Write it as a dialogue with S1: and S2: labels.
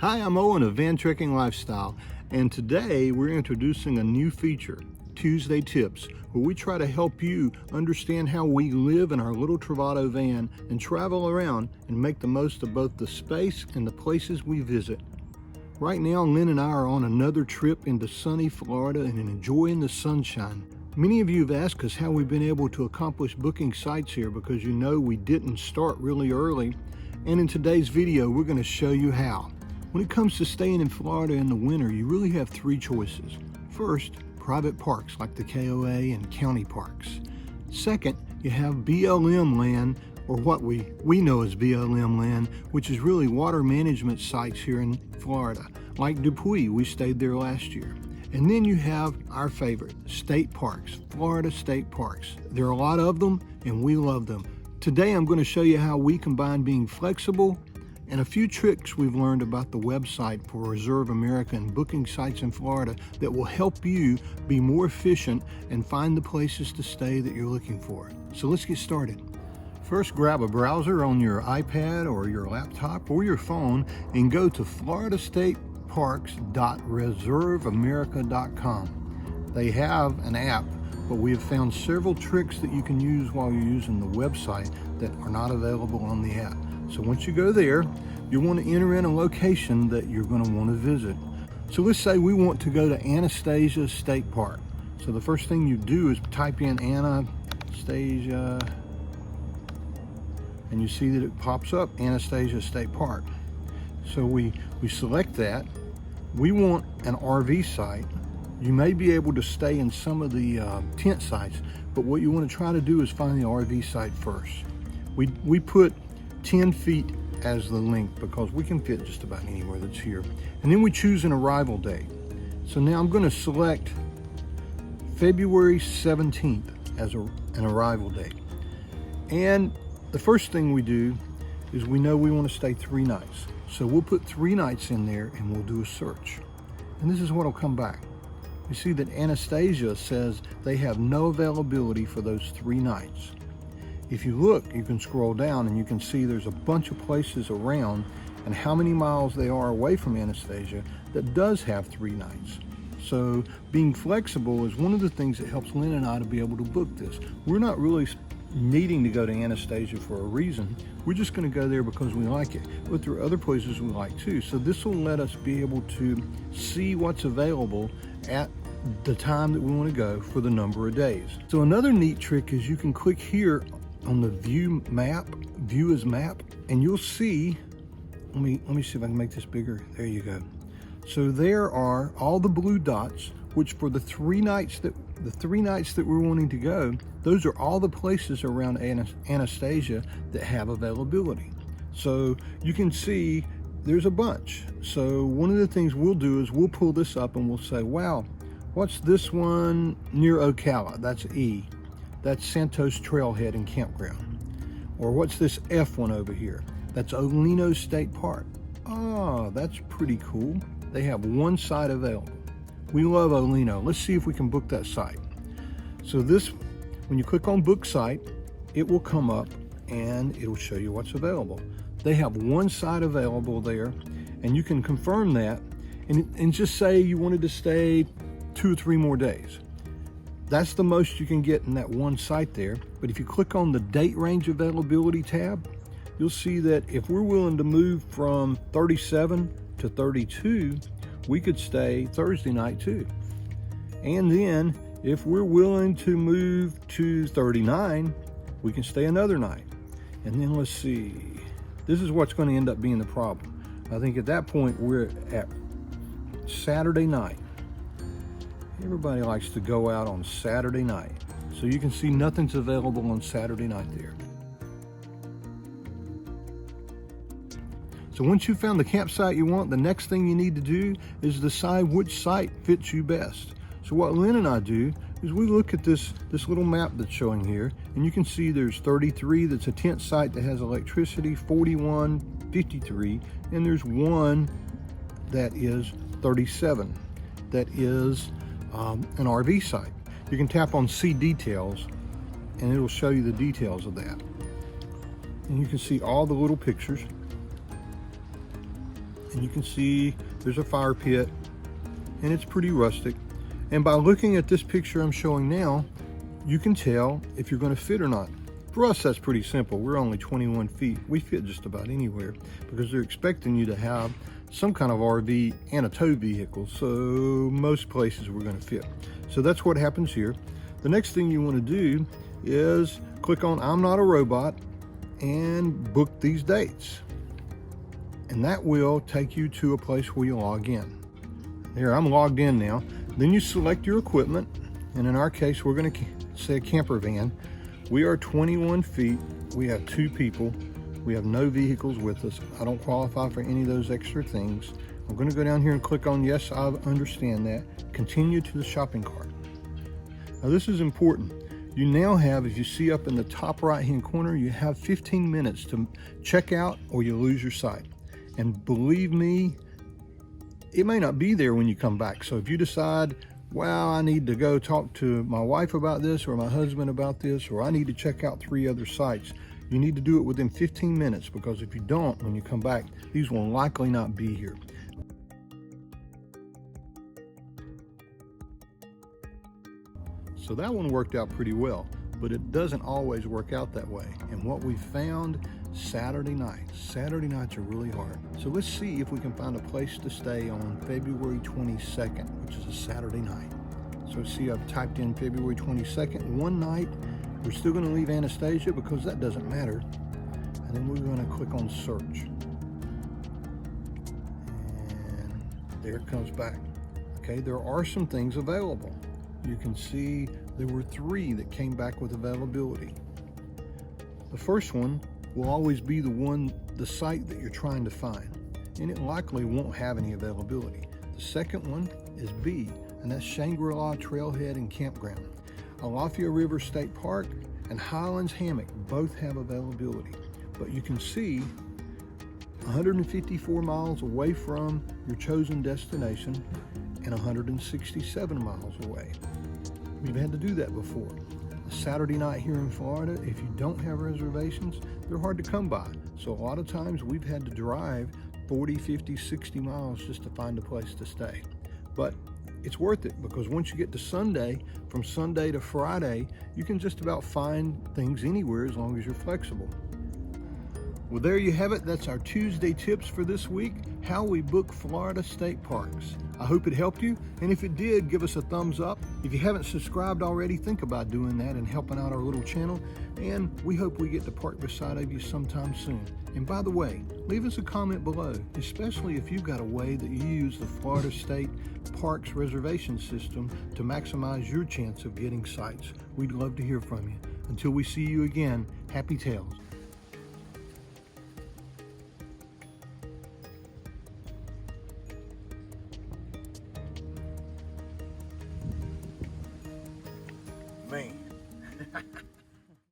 S1: Hi, I'm Owen of Van Trekking Lifestyle, and today we're introducing a new feature, Tuesday Tips, where we try to help you understand how we live in our little Travato van and travel around and make the most of both the space and the places we visit. Right now, Lynn and I are on another trip into sunny Florida and enjoying the sunshine. Many of you have asked us how we've been able to accomplish booking sites here because you know we didn't start really early, and in today's video we're going to show you how. When it comes to staying in Florida in the winter, you really have three choices. First, private parks like the KOA and county parks. Second, you have BLM land, or what we know as BLM land, which is really water management sites here in Florida. Like Dupuy, we stayed there last year. And then you have our favorite, state parks, Florida state parks. There are a lot of them and we love them. Today I'm going to show you how we combine being flexible and a few tricks we've learned about the website for Reserve America and booking sites in Florida that will help you be more efficient and find the places to stay that you're looking for. So let's get started. First, grab a browser on your iPad or your laptop or your phone and go to floridastateparks.reserveamerica.com. They have an app, but we have found several tricks that you can use while you're using the website that are not available on the app. So once you go there, you want to enter in a location that you're going to want to visit. So let's say we want to go to Anastasia State Park. So the first thing you do is type in Anastasia, and you see that it pops up, Anastasia State Park. So we select that. We want an RV site. You may be able to stay in some of the tent sites, but what you want to try to do is find the RV site first. We put 10 feet as the length because we can fit just about anywhere that's here. And then we choose an arrival date. So now I'm going to select February 17th as an arrival date. And the first thing we do is we know we want to stay 3 nights. So we'll put 3 nights in there and we'll do a search. And this is what will come back. You see that Anastasia says they have no availability for those 3 nights. If you look, you can scroll down and you can see there's a bunch of places around and how many miles they are away from Anastasia that does have 3 nights. So being flexible is one of the things that helps Lynn and I to be able to book this. We're not really needing to go to Anastasia for a reason. We're just going to go there because we like it. But there are other places we like too. So this will let us be able to see what's available at the time that we want to go for the number of days. So another neat trick is you can click here on the view as map, and you'll see, let me see if I can make this bigger. There you go. So there are all the blue dots, which for the 3 nights that we're wanting to go, those are all the places around Anastasia that have availability. So you can see there's a bunch. So one of the things we'll do is we'll pull this up and we'll say, wow, what's this one near Ocala? That's E. That's Santos Trailhead and Campground. Or what's this F one over here? That's Olino State Park. Oh, that's pretty cool. They have 1 site available. We love Olino. Let's see if we can book that site. So this, when you click on book site, it will come up and it'll show you what's available. They have 1 site available there, and you can confirm that and just say you wanted to stay 2 or 3 more days. That's the most you can get in that 1 site there. But if you click on the date range availability tab, you'll see that if we're willing to move from 37 to 32, we could stay Thursday night too. And then if we're willing to move to 39, we can stay another night. And then let's see, this is what's going to end up being the problem. I think at that point we're at Saturday night. Everybody likes to go out on Saturday night. So you can see nothing's available on Saturday night there. So once you've found the campsite you want, the next thing you need to do is decide which site fits you best. So what Lynn and I do is we look at this little map that's showing here, and you can see there's 33 that's a tent site that has electricity, 41, 53, and there's 1 that is 37 that is an RV site. You can tap on see details and it'll show you the details of that. And you can see all the little pictures. and you can see there's a fire pit, and it's pretty rustic. And by looking at this picture I'm showing now, you can tell if you're going to fit or not. For us, that's pretty simple. We're only 21 feet. We fit just about anywhere because they're expecting you to have some kind of RV and a tow vehicle. So most places we're going to fit. So that's what happens here. The next thing you want to do is click on I'm Not a Robot and book these dates. And that will take you to a place where you log in. There, I'm logged in now. Then you select your equipment. And in our case, we're going to say a camper van. We are 21 feet. We have 2 people. We have no vehicles with us. I don't qualify for any of those extra things. I'm going to go down here and click on yes, I understand that. Continue to the shopping cart. Now this is important. You now have, as you see up in the top right hand corner, you have 15 minutes to check out or you lose your site. And believe me, it may not be there when you come back. So if you decide, wow, I need to go talk to my wife about this or my husband about this, or I need to check out 3 other sites, you need to do it within 15 minutes, because if you don't, when you come back, these will likely not be here. So that one worked out pretty well, but it doesn't always work out that way. And what we found, Saturday nights are really hard. So let's see if we can find a place to stay on February 22nd, which is a Saturday night. So see, I've typed in February 22nd, one night. We're still going to leave Anastasia because that doesn't matter. And then we're going to click on search. And there it comes back. Okay, there are some things available. You can see there were 3 that came back with availability. The first one will always be the site that you're trying to find, and it likely won't have any availability. The second one is B, and that's Shangri-La Trailhead and Campground. Alafia River State Park and Highlands Hammock both have availability, but you can see 154 miles away from your chosen destination and 167 miles away. We've had to do that before. A Saturday night here in Florida, if you don't have reservations, they're hard to come by. So a lot of times we've had to drive 40, 50, 60 miles just to find a place to stay. But it's worth it, because once you get to Sunday, from Sunday to Friday, you can just about find things anywhere as long as you're flexible. Well, there you have it. That's our Tuesday tips for this week, how we book Florida state parks. I hope it helped you, and if it did, give us a thumbs up. If you haven't subscribed already, think about doing that and helping out our little channel, and we hope we get to park beside of you sometime soon. And by the way, leave us a comment below, especially if you've got a way that you use the Florida State Parks reservation system to maximize your chance of getting sites. We'd love to hear from you. Until we see you again, happy tails. Man.